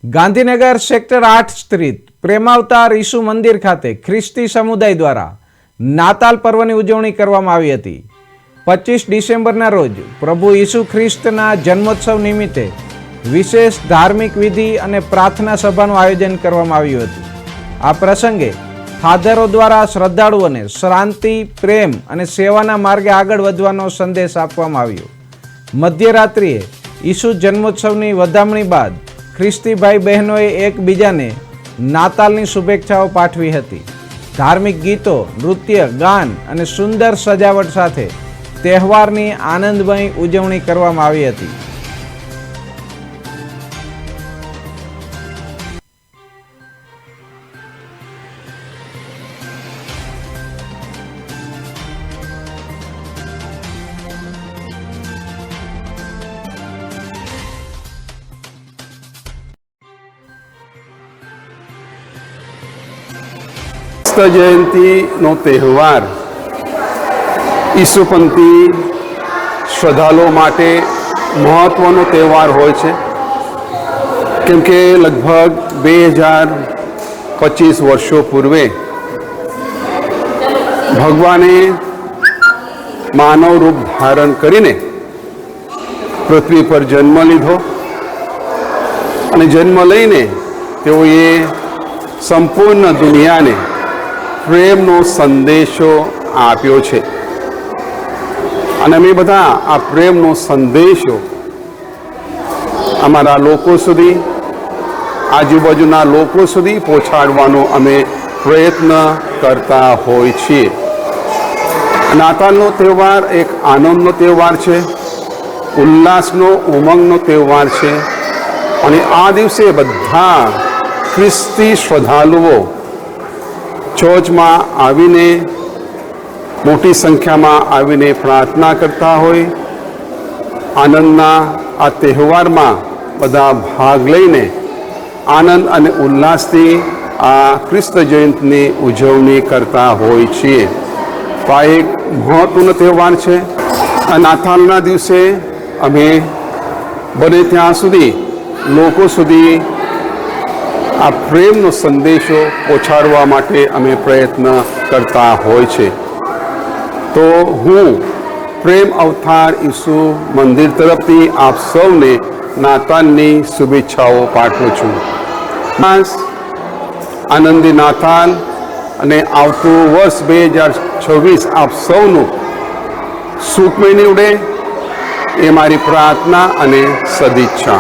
Gandhinagar sector 8 સ્થિત પ્રેમાવતાર ઈસુ મંદિર ખાતે ખ્રિસ્તી સમુદાય દ્વારા નાતાલ પર્વની ઉજવણી કરવામાં આવી હતી। 25 ડિસેમ્બરના રોજ પ્રભુ ઈસુ ખ્રિસ્તના જન્મોત્સવ નિમિત્તે વિશેષ ધાર્મિક વિધિ અને પ્રાર્થના સભાનું આયોજન કરવામાં આવ્યું હતું। આ પ્રસંગે ફાધરો દ્વારા શ્રદ્ધાળુઓને શાંતિ, પ્રેમ અને સેવાના માર્ગે આગળ વધવાનો સંદેશ આપવામાં આવ્યો। મધ્યરાત્રિએ ઈસુ જન્મોત્સવની વધામણી બાદ ખ્રિસ્તી ભાઈ બહેનોએ એકબીજાને નાતાલની શુભેચ્છાઓ પાઠવી હતી। ધાર્મિક ગીતો, નૃત્ય, ગાન અને સુંદર સજાવટ સાથે તહેવારની આનંદમય ઉજવણી કરવામાં આવી હતી। જયંતીનો તહેવાર ઈસુપંથી શ્રદ્ધાળુઓ માટે મહત્વનો તહેવાર હોય છે, કેમ કે લગભગ 2025 વર્ષો પૂર્વે ભગવાને માનવ રૂપ ધારણ કરીને પૃથ્વી પર જન્મ લીધો અને જન્મ લઈને તેઓએ સંપૂર્ણ દુનિયાને પ્રેમનો સંદેશો આપ્યો છે અને અમે બધા આ પ્રેમનો સંદેશો અમારા લોકો સુધી, આજુબાજુના લોકો સુધી પહોંચાડવાનો અમે પ્રયત્ન કરતા હોય છીએ। નાતાલનો તહેવાર એક આનંદનો તહેવાર છે, ઉલ્લાસનો, ઉમંગનો તહેવાર છે અને આ દિવસે બધા ખ્રિસ્તી શ્રદ્ધાળુઓ ચર્ચમાં આવીને મોટી સંખ્યામાં આવીને પ્રાર્થના કરતા હોય। આનંદના આ તહેવારમાં બધા ભાગ લઈને આનંદ અને ઉલ્લાસથી આ ખ્રિસ્ત જયંતીની ઉજવણી કરતા હોય છીએ। તો આ એક મહત્વનો તહેવાર છે। આ નાતાલના દિવસે અમે બને ત્યાં સુધી લોકો સુધી આ પ્રેમનો સંદેશો પહોંચાડવા માટે અમે પ્રયત્ન કરતા હોય છે। તો હું પ્રેમ અવતાર ઈસુ મંદિર તરફથી આપ સૌને નાતાલની શુભેચ્છાઓ પાઠવું છું। આનંદી નાતાલ અને આવતું વર્ષ 2026 આપ સૌનું સુખમય નીવડે એ મારી પ્રાર્થના અને સદિચ્છા।